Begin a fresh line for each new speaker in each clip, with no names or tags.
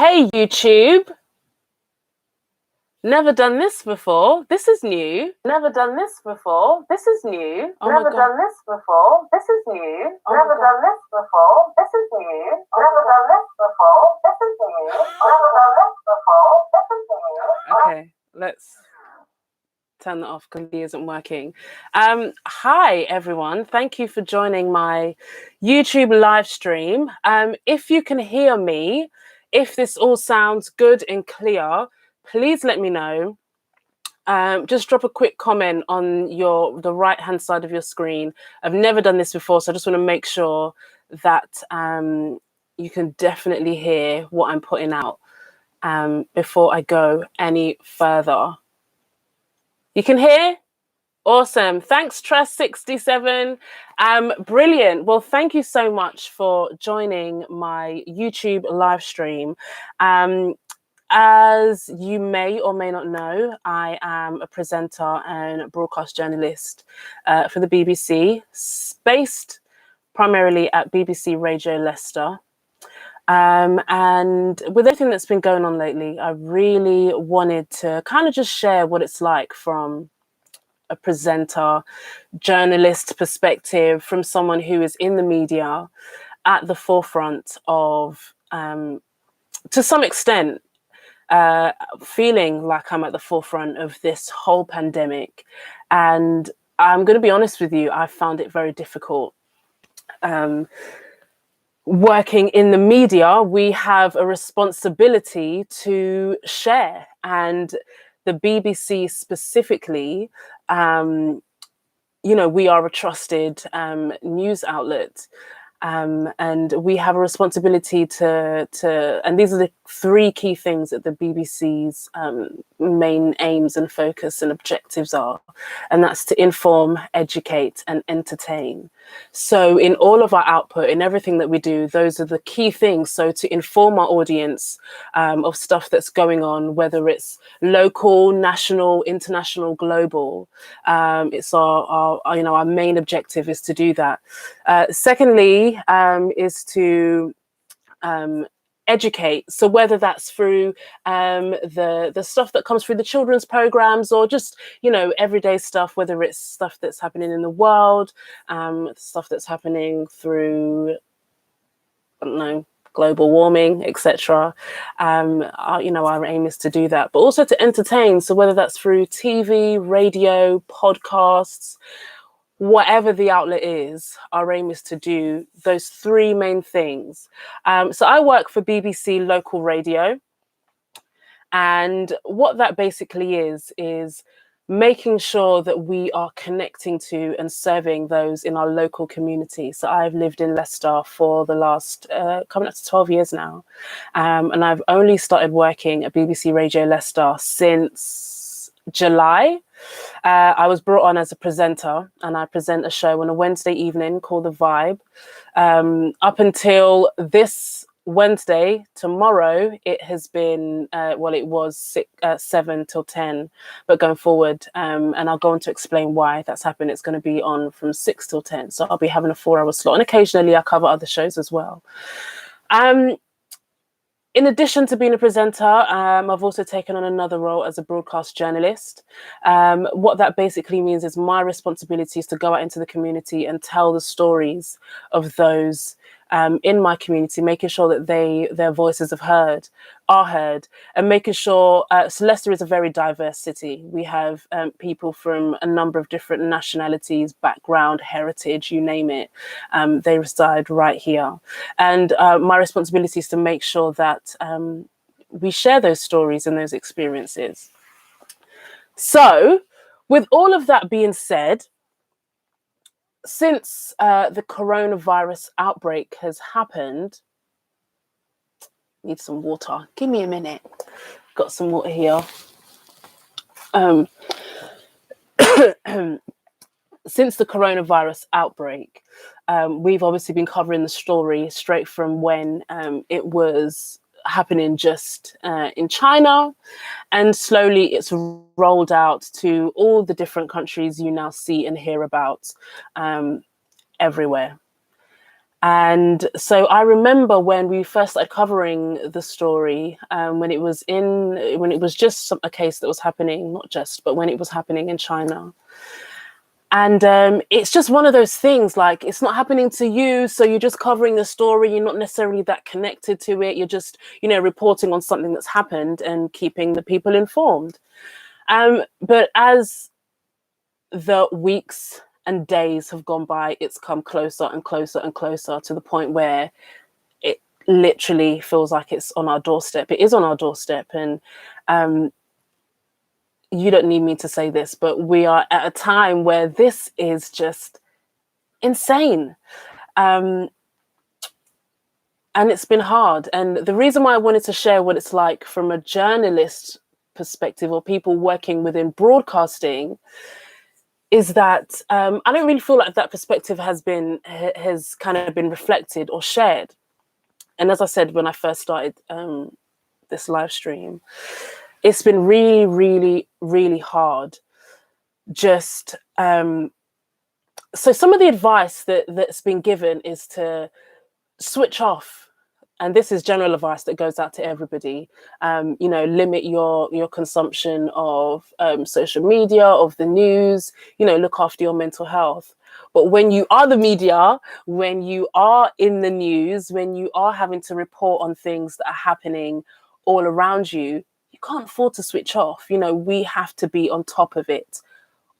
Hey YouTube, never done this before. This is new. Never done this before. This is new. Never done this before. This is new. Never done this before. This is new. Never done this before. This is new. Never done this before. This is new. Okay, let's turn that off because it isn't working. Hi everyone, thank you for joining my YouTube live stream. If you can hear me, if this all sounds good and clear, please let me know. Just drop a quick comment on the right hand side of your screen. I've never done this before, so I just want to make sure that you can definitely hear what I'm putting out before I go any further. You can hear? Awesome. Thanks, Trust67. Brilliant. Well, thank you so much for joining my YouTube live stream. As you may or may not know, I am a presenter and broadcast journalist for the BBC, based primarily at BBC Radio Leicester. And with everything that's been going on lately, I really wanted to kind of just share what it's like from a presenter, journalist perspective, from someone who is in the media at the forefront of, to some extent, feeling like I'm at the forefront of this whole pandemic. And I'm going to be honest with you, I found it very difficult. Working in the media, we have a responsibility to share, and the BBC specifically, we are a trusted news outlet. And we have a responsibility to, and these are the three key things that the BBC's main aims and focus and objectives are, and that's to inform, educate, and entertain. So in all of our output, in everything that we do, those are the key things. So to inform our audience of stuff that's going on, whether it's local, national, international, global, it's our main objective is to do that. Secondly, is to educate. So whether that's through the stuff that comes through the children's programs, or just everyday stuff, whether it's stuff that's happening in the world, stuff that's happening through, I don't know, global warming, etc. Our aim is to do that, but also to entertain. So whether that's through TV, radio, podcasts, whatever the outlet is, our aim is to do those three main things. So I work for BBC Local Radio, and what that basically is making sure that we are connecting to and serving those in our local community. So I've lived in Leicester for the last coming up to 12 years now, and I've only started working at BBC Radio Leicester since July. I was brought on as a presenter, and I present a show on a Wednesday evening called The Vibe. Up until this Wednesday, tomorrow, it has been, it was 7 till 10, but going forward, and I'll go on to explain why that's happened, it's going to be on from 6 till 10. So I'll be having a 4-hour slot, and occasionally I cover other shows as well. In addition to being a presenter, I've also taken on another role as a broadcast journalist. What that basically means is my responsibility is to go out into the community and tell the stories of those in my community, making sure that their voices are heard, and making sure, so Leicester is a very diverse city. We have people from a number of different nationalities, background, heritage, you name it. They reside right here. And my responsibility is to make sure that we share those stories and those experiences. So with all of that being said, since the coronavirus outbreak has happened, need some water. Give me a minute. Got some water here. Since the coronavirus outbreak, we've obviously been covering the story straight from when it was happening just in China, and slowly it's rolled out to all the different countries you now see and hear about everywhere. And so I remember when we first started covering the story, when it was just a case that was happening, not just, but when it was happening in China. And it's just one of those things, like, it's not happening to you, so you're just covering the story. You're not necessarily that connected to it. You're just, reporting on something that's happened and keeping the people informed. But as the weeks and days have gone by, it's come closer and closer and closer to the point where it literally feels like it's on our doorstep. It is on our doorstep. And you don't need me to say this, but we are at a time where this is just insane. And it's been hard. And the reason why I wanted to share what it's like from a journalist perspective, or people working within broadcasting, is that I don't really feel like that perspective has kind of been reflected or shared. And as I said, when I first started this live stream, it's been really, really, really hard. Just so some of the advice that's been given is to switch off. And this is general advice that goes out to everybody. Limit your consumption of social media, of the news, look after your mental health. But when you are the media, when you are in the news, when you are having to report on things that are happening all around you, you can't afford to switch off. We have to be on top of it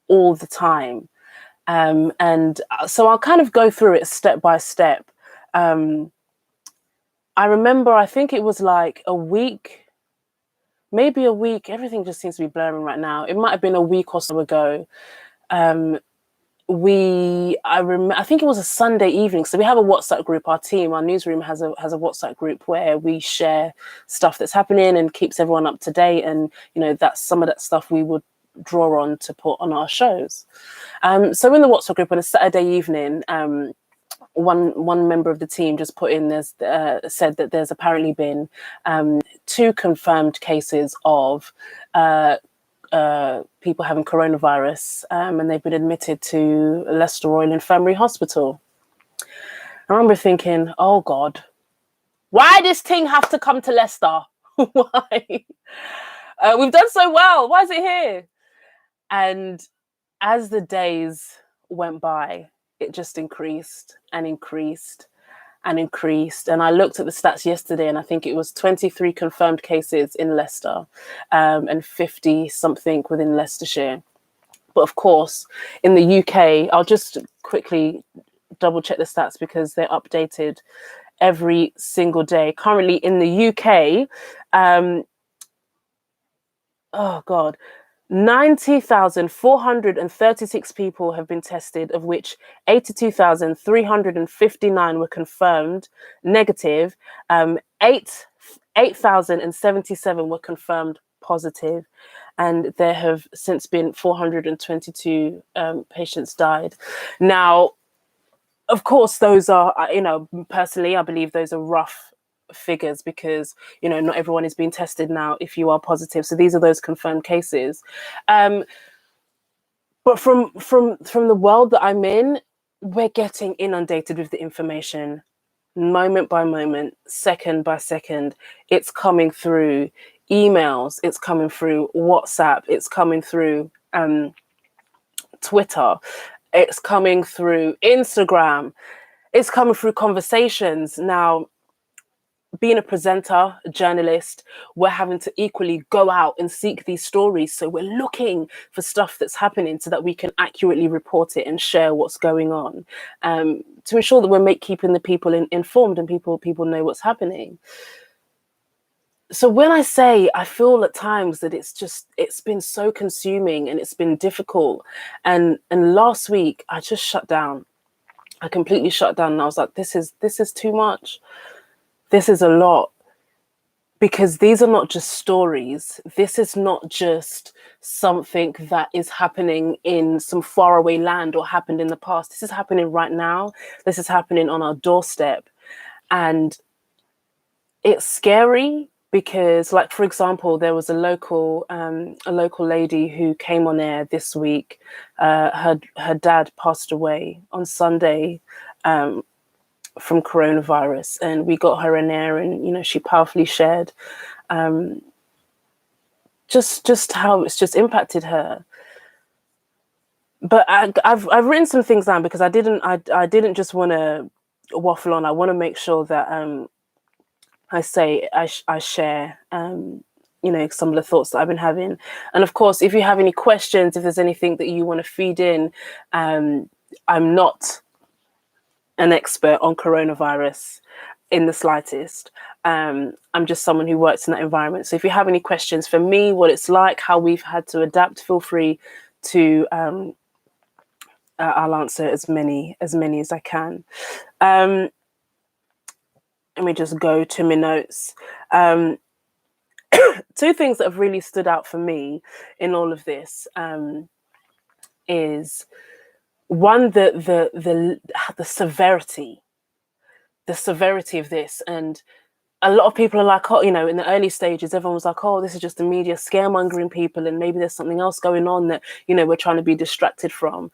all the time. And so I'll kind of go through it step by step. I remember, I think it was like a week, maybe a week. Everything just seems to be blurring right now. It might have been a week or so ago. I think it was a Sunday evening. So we have a WhatsApp group. Our team, our newsroom has a WhatsApp group where we share stuff that's happening and keeps everyone up to date. And, that's some of that stuff we would draw on to put on our shows. So in the WhatsApp group on a Saturday evening, one member of the team just put in said that there's apparently been 2 confirmed cases of people having coronavirus, and they've been admitted to Leicester Royal Infirmary Hospital. I remember thinking, oh God, why this thing have to come to Leicester? Why? We've done so well. Why is it here? And as the days went by, it just increased and increased and increased. And I looked at the stats yesterday, and I think it was 23 confirmed cases in Leicester, and 50 something within Leicestershire. But of course, in the UK, I'll just quickly double check the stats because they're updated every single day. Currently in the UK, oh God, 90,436 people have been tested, of which 82,359 were confirmed negative. 8,077 were confirmed positive, and there have since been 422 patients died. Now, of course, those are, personally, I believe those are rough figures because not everyone is being tested now if you are positive. So these are those confirmed cases. But from the world that I'm in, we're getting inundated with the information moment by moment, second by second. It's coming through emails, it's coming through WhatsApp, it's coming through Twitter, it's coming through Instagram, it's coming through conversations. Now, being a presenter, a journalist, we're having to equally go out and seek these stories. So we're looking for stuff that's happening so that we can accurately report it and share what's going on, to ensure that we're keeping the people informed and people know what's happening. So when I say I feel at times that it's been so consuming and it's been difficult. And last week I just shut down. I completely shut down, and I was like, this is too much. This is a lot, because these are not just stories. This is not just something that is happening in some faraway land or happened in the past. This is happening right now. This is happening on our doorstep. And it's scary because, like, for example, there was a local lady who came on air this week. Her dad passed away on Sunday. from coronavirus, and we got her in there, and she powerfully shared just how it's just impacted her. But I've written some things down because I didn't just want to waffle on. I want to make sure that I share some of the thoughts that I've been having. And of course, if you have any questions, if there's anything that you want to feed in, I'm not an expert on coronavirus in the slightest. I'm just someone who works in that environment. So if you have any questions for me, what it's like, how we've had to adapt, feel free to I'll answer as many as I can. Let me just go to my notes. Two things that have really stood out for me in all of this is one, the severity of this. And a lot of people are like, oh, in the early stages, everyone was like, oh, this is just the media scaremongering people, and maybe there's something else going on that we're trying to be distracted from.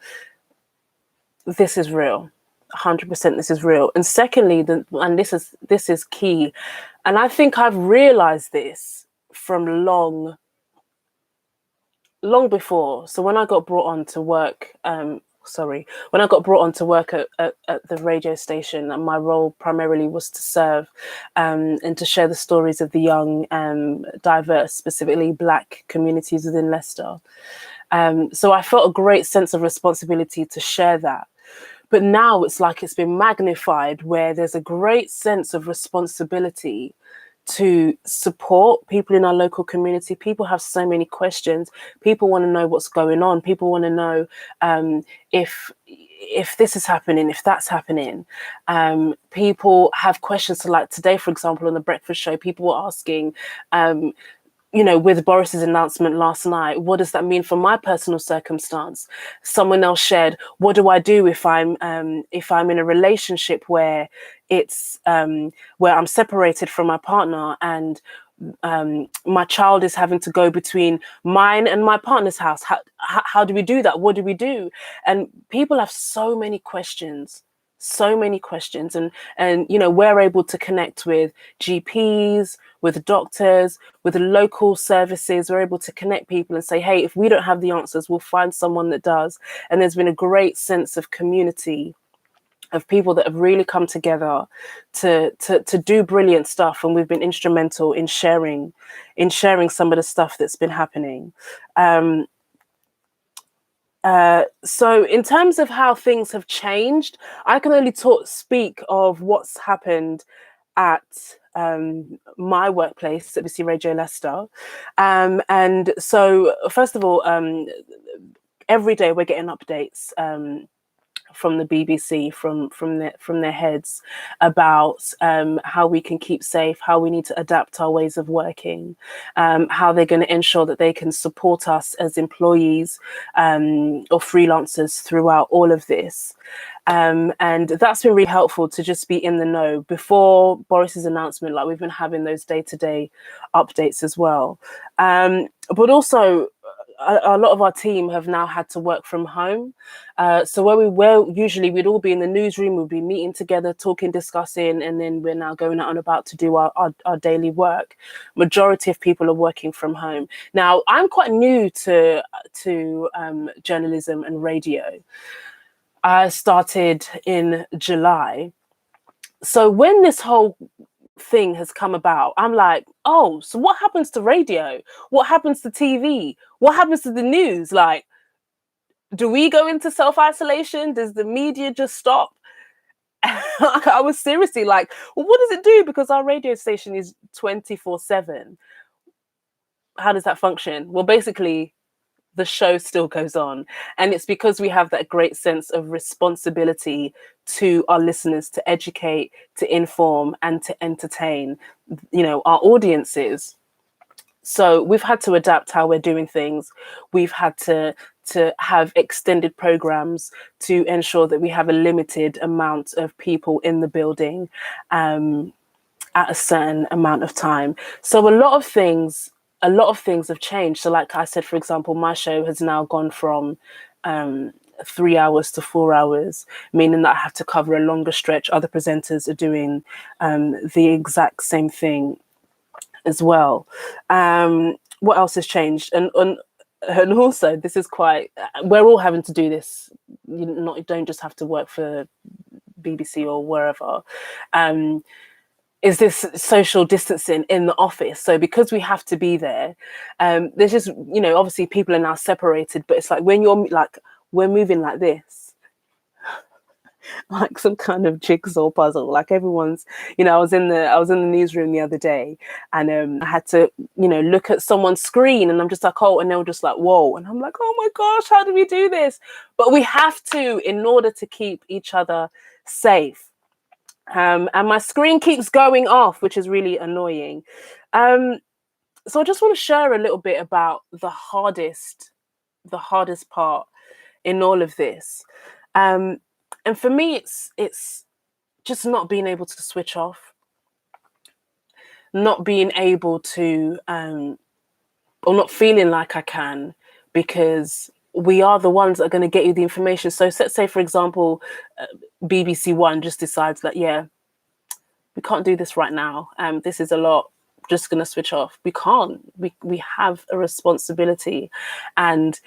This is real. 100% this is real. And secondly, and this is key, and I think I've realized this from long before. So when I got brought on to work, when I got brought on to work at the radio station, and my role primarily was to serve and to share the stories of the young, diverse, specifically Black communities within Leicester. So I felt a great sense of responsibility to share that. But now it's like it's been magnified, where there's a great sense of responsibility to support people in our local community. People have so many questions. People want to know what's going on. People want to know if this is happening, if that's happening. People have questions. So like today, for example, on the breakfast show, people were asking, with Boris's announcement last night, what does that mean for my personal circumstance? Someone else shared, what do I do if I'm in a relationship where it's where I'm separated from my partner, and my child is having to go between mine and my partner's house? How do we do that? What do we do? And people have so many questions. And we're able to connect with GPs, with doctors, with local services. We're able to connect people and say, hey, if we don't have the answers, we'll find someone that does. And there's been a great sense of community, of people that have really come together to do brilliant stuff, and we've been instrumental in sharing some of the stuff that's been happening. So in terms of how things have changed, I can only speak of what's happened at my workplace at BBC Radio Leicester. And so first of all, every day we're getting updates from the BBC, from their heads, about how we can keep safe, how we need to adapt our ways of working, how they're going to ensure that they can support us as employees or freelancers throughout all of this. And that's been really helpful to just be in the know. Before Boris's announcement, like, we've been having those day-to-day updates as well. But also, a lot of our team have now had to work from home. So where we were, usually we'd all be in the newsroom, we'd be meeting together, talking, discussing, and then we're now going out and about to do our daily work. Majority of people are working from home. Now, I'm quite new to journalism and radio. I started in July. So when this whole thing has come about, I'm like, oh, so what happens to radio? What happens to TV? What happens to the news? Like, do we go into self-isolation? Does the media just stop? I was seriously like, well, what does it do? Because our radio station is 24/7. How does that function? Well, basically, the show still goes on. And it's because we have that great sense of responsibility to our listeners, to educate, to inform, and to entertain, our audiences. So we've had to adapt how we're doing things. We've had to have extended programs to ensure that we have a limited amount of people in the building at a certain amount of time. So a lot of things have changed. So like I said, for example, my show has now gone from 3 hours to 4 hours, meaning that I have to cover a longer stretch. Other presenters are doing the exact same thing as well. What else has changed? And also, this is quite. We're all having to do this. You don't just have to work for BBC or wherever. Is this social distancing in the office? So because we have to be there, there's just, obviously people are now separated, but it's like when you're like, we're moving like this, like some kind of jigsaw puzzle. Like everyone's, I was in the newsroom the other day, and I had to, look at someone's screen, and I'm just like, oh, and they were just like, whoa, and I'm like, oh my gosh, how do we do this? But we have to, in order to keep each other safe. And my screen keeps going off, which is really annoying. So I just want to share a little bit about the hardest part in all of this. And for me, it's just not being able to switch off, not being able to, or not feeling like I can, because we are the ones that are going to get you the information. So let's say, for example, BBC One just decides that, yeah, we can't do this right now. This is a lot. Just going to switch off. We can't. We have a responsibility, and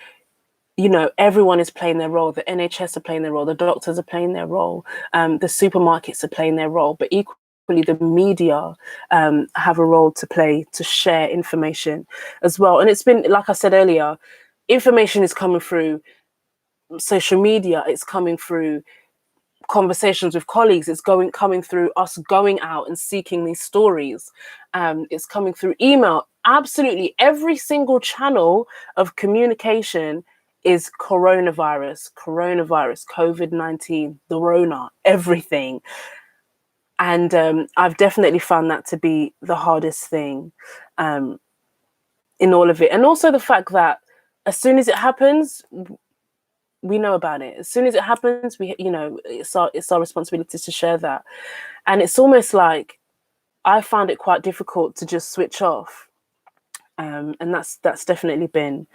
everyone is playing their role. The NHS are playing their role. The doctors are playing their role. The supermarkets are playing their role. But equally, the media have a role to play to share information as well. And it's been, like I said earlier, information is coming through social media. It's coming through conversations with colleagues. It's coming through us going out and seeking these stories. It's coming through email. Absolutely every single channel of communication is coronavirus, COVID-19, the Rona, everything. And I've definitely found that to be the hardest thing in all of it. And also the fact that as soon as it happens, we know about it. As soon as it happens, it's our responsibility to share that. And it's almost like I found it quite difficult to just switch off. And that's definitely been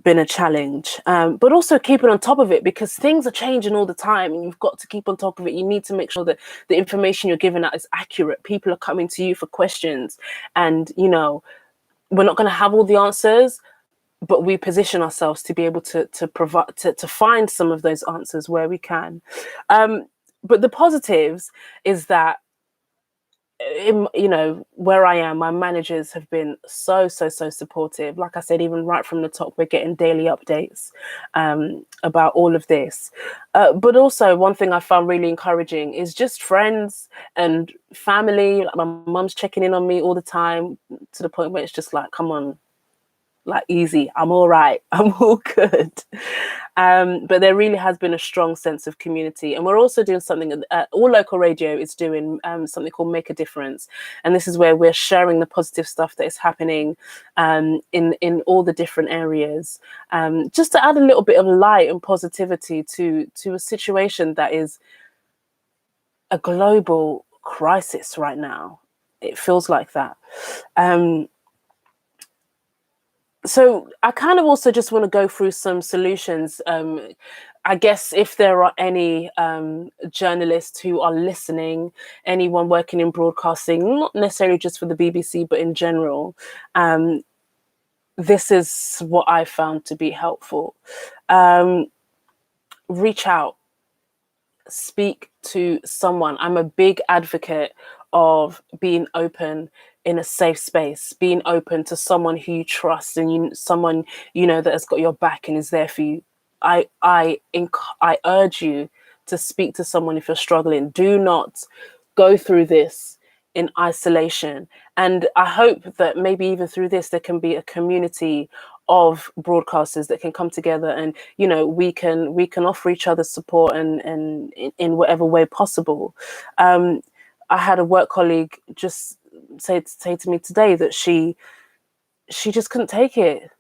a challenge. But also keeping on top of it, because things are changing all the time and you've got to keep on top of it. You need to make sure that the information you're giving out is accurate. People are coming to you for questions, and we're not going to have all the answers, but we position ourselves to be able to provide, to find some of those answers where we can. But the positives is that, where I am, my managers have been so supportive. Like I said, even right from the top, we're getting daily updates about all of this. But also, one thing I found really encouraging is just friends and family. Like my mum's checking in on me all the time, to the point where it's just like, come on, like, easy, I'm all right, I'm all good. But there really has been a strong sense of community, and we're also doing something, all local radio is doing something called Make a Difference, and this is where we're sharing the positive stuff that is happening in all the different areas, just to add a little bit of light and positivity to a situation that is a global crisis right now. It feels like that. So I kind of also just want to go through some solutions. I guess if there are any journalists who are listening, anyone working in broadcasting, not necessarily just for the BBC, but in general, this is what I found to be helpful. Reach out, speak to someone. I'm a big advocate of being open in a safe space, being open to someone who you trust, and someone that has got your back and is there for you. I urge you to speak to someone if you're struggling. Do not go through this in isolation. And I hope that maybe even through this, there can be a community of broadcasters that can come together, and we can offer each other support and in whatever way possible. I had a work colleague just say to me today that she just couldn't take it,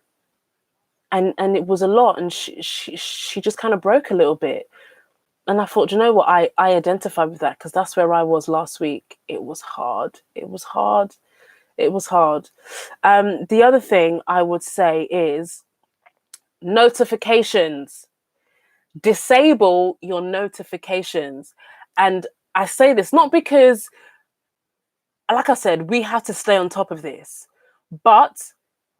and it was a lot, and she just kind of broke a little bit. And I thought, you know what, I identify with that, because that's where I was last week. It was hard. The other thing I would say is notifications. disable your notifications. And I say this not because, like I said, we have to stay on top of this, but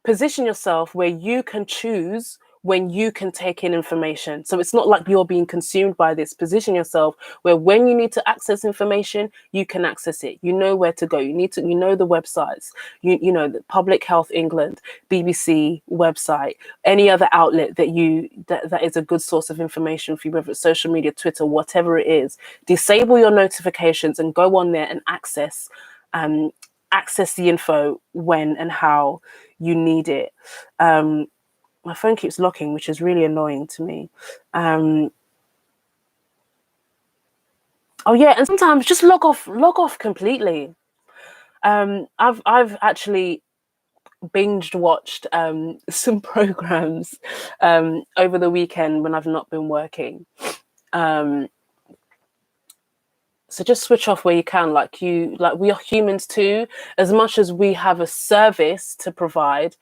position yourself where you can choose when you can take in information. So it's not like you're being consumed by this. Position yourself where when you need to access information, you can access it. You know where to go. You know the websites. You know the Public Health England, BBC website, any other outlet that is a good source of information for you, whether it's social media, Twitter, whatever it is. Disable your notifications and go on there and access the info when and how you need it. My phone keeps locking, which is really annoying to me. Oh yeah, and sometimes just log off completely. I've actually binged watched some programs over the weekend when I've not been working. So just switch off where you can. Like we are humans too. As much as we have a service to provide,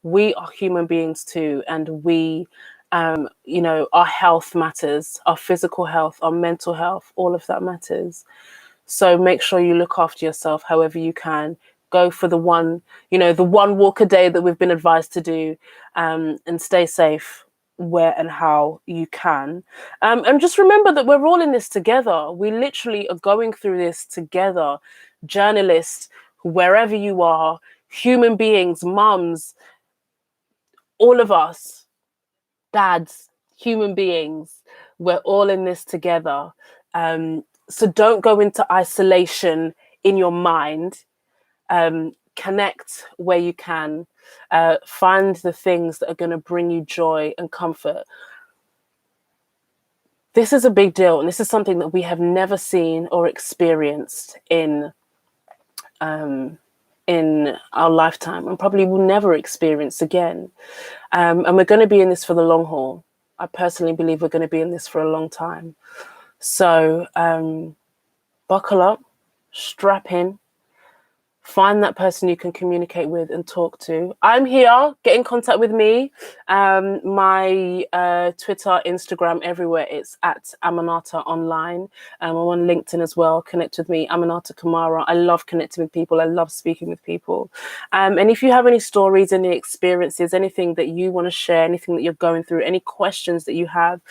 we are human beings too, and we, our health matters, our physical health, our mental health, all of that matters. So make sure you look after yourself however you can. Go for the one walk a day that we've been advised to do, and stay safe where and how you can. And just remember that we're all in this together. We literally are going through this together. Journalists, wherever you are, human beings, mums, all of us, dads, human beings, we're all in this together. So don't go into isolation in your mind. Connect where you can. Find the things that are going to bring you joy and comfort. This is a big deal, and this is something that we have never seen or experienced in our lifetime, and probably will never experience again. And we're going to be in this for the long haul. I personally believe we're going to be in this for a long time. So buckle up, strap in, find that person you can communicate with and talk to. I'm here. Get in contact with me. My Twitter, Instagram, everywhere. It's at Aminata Online. I'm on LinkedIn as well. Connect with me, Aminata Kamara. I love connecting with people. I love speaking with people. And if you have any stories, any experiences, anything that you want to share, anything that you're going through, any questions that you have,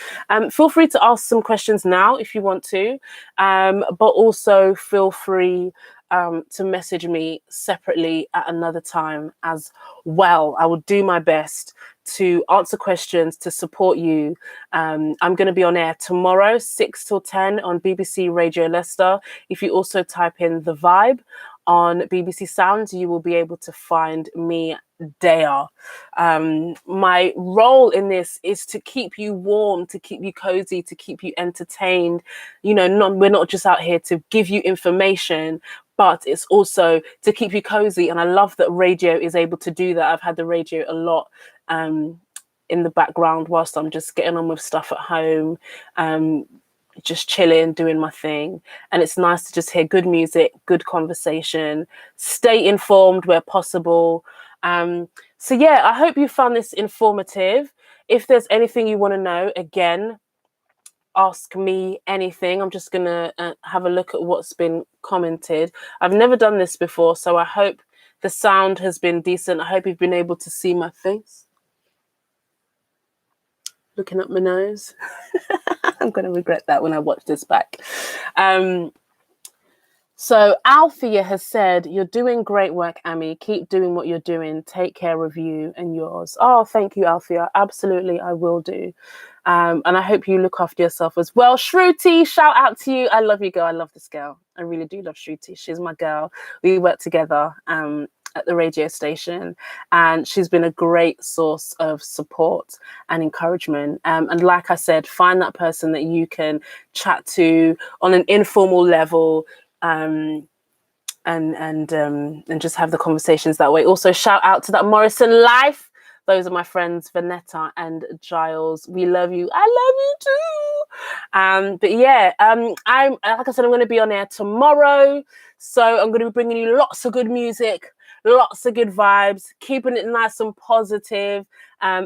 feel free to ask some questions now if you want to. But also feel free to message me separately at another time as well. I will do my best to answer questions, to support you. I'm going to be on air tomorrow, 6 till 10 on BBC Radio Leicester. If you also type in The Vibe on BBC Sounds, you will be able to find me there. My role in this is to keep you warm, to keep you cozy, to keep you entertained. We're not just out here to give you information, but it's also to keep you cozy. And I love that radio is able to do that. I've had the radio a lot in the background whilst I'm just getting on with stuff at home, just chilling, doing my thing. And it's nice to just hear good music, good conversation, stay informed where possible. So yeah, I hope you found this informative. If there's anything you want to know, again, ask me anything. I'm just gonna have a look at what's been commented. I've never done this before, so I hope the sound has been decent. I hope you've been able to see my face. Looking up my nose. I'm gonna regret that when I watch this back. So Althea has said, "You're doing great work, Amy. Keep doing what you're doing. Take care of you and yours." Oh, thank you, Althea. Absolutely, I will do. And I hope you look after yourself as well. Shruti, shout out to you. I love you, girl. I love this girl. I really do love Shruti. She's my girl. We work together at the radio station, and she's been a great source of support and encouragement. And like I said, find that person that you can chat to on an informal level, and just have the conversations that way. Also, shout out to that Morrison Life. Those are my friends, Vanetta and Giles. We love you. I love you too. But yeah, I'm like I said, I'm going to be on air tomorrow. So I'm going to be bringing you lots of good music, lots of good vibes, keeping it nice and positive.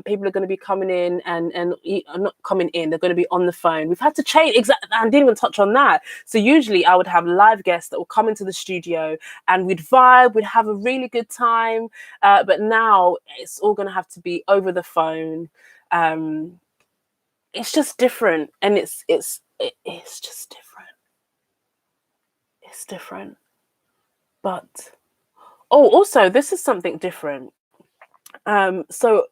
People are going to be coming in and not coming in, they're going to be on the phone. We've had to change, exactly. I didn't even touch on that. So usually I would have live guests that will come into the studio and we'd vibe, we'd have a really good time. But now it's all going to have to be over the phone. It's just different, and it's just different. It's different. But also this is something different. So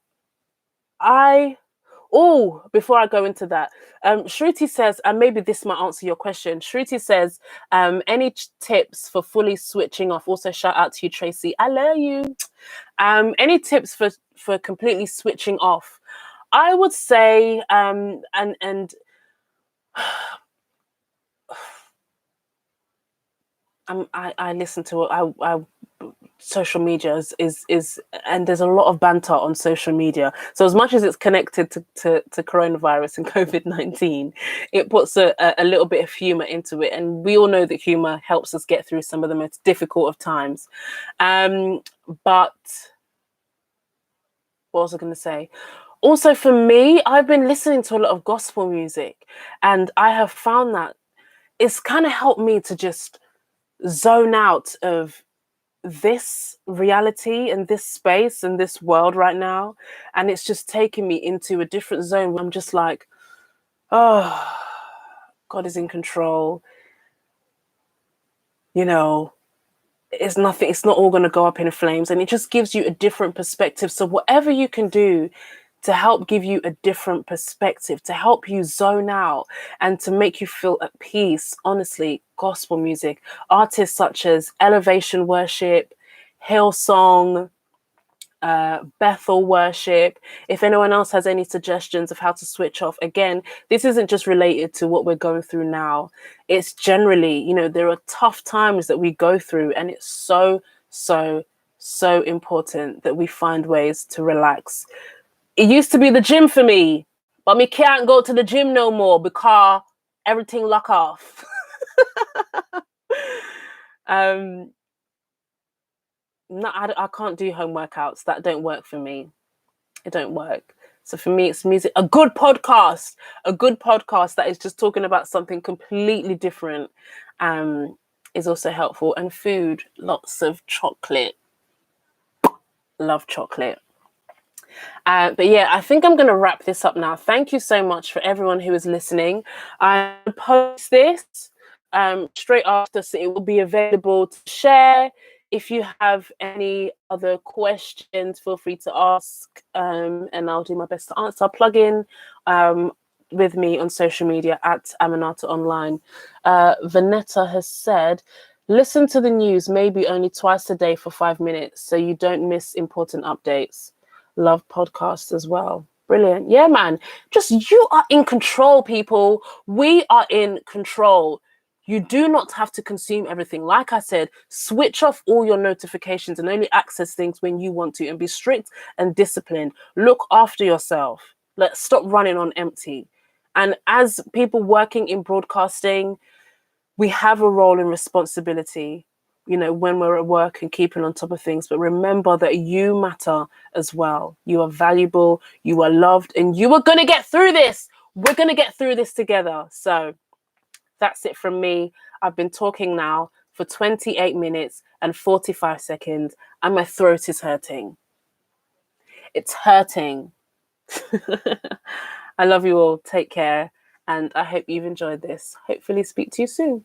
before I go into that, Shruti says, and maybe this might answer your question. Shruti says, any tips for fully switching off? Also, shout out to you, Tracy. I love you. Any tips for completely switching off? I would say, I listen to social media is and there's a lot of banter on social media. So as much as it's connected to coronavirus and COVID-19, it puts a little bit of humor into it, and we all know that humor helps us get through some of the most difficult of times. But what was I going to say? Also, for me, I've been listening to a lot of gospel music, and I have found that it's kind of helped me to just zone out of this reality and this space and this world right now. And it's just taken me into a different zone where I'm just like, oh, God is in control. You know, it's not all going to go up in flames. And it just gives you a different perspective. So whatever you can do to help give you a different perspective, to help you zone out and to make you feel at peace, honestly, gospel music, artists such as Elevation Worship, Hillsong, Bethel Worship. If anyone else has any suggestions of how to switch off, again, this isn't just related to what we're going through now. It's generally, there are tough times that we go through, and it's so important that we find ways to relax. It used to be the gym for me, but me can't go to the gym no more because everything lock off. No, I can't do home workouts. That don't work for me. It don't work. So for me, it's music. A good podcast that is just talking about something completely different is also helpful. And food, lots of chocolate. Love chocolate. But yeah, I think I'm going to wrap this up now. Thank you so much for everyone who is listening. I post this straight after, so it will be available to share. If you have any other questions, feel free to ask, and I'll do my best to answer. I'll plug in with me on social media at Aminata Online. Vanetta has said, listen to the news maybe only twice a day for 5 minutes so you don't miss important updates. Love podcasts as well. Brilliant. Yeah, man. Just you are in control, people. We are in control. You do not have to consume everything. Like I said, switch off all your notifications and only access things when you want to, and be strict and disciplined. Look after yourself. Let's stop running on empty. And as people working in broadcasting, we have a role and responsibility, when we're at work and keeping on top of things. But remember that you matter as well. You are valuable, you are loved, and you are going to get through this. We're going to get through this together. So that's it from me. I've been talking now for 28 minutes and 45 seconds, and my throat is hurting. It's hurting. I love you all. Take care. And I hope you've enjoyed this. Hopefully speak to you soon.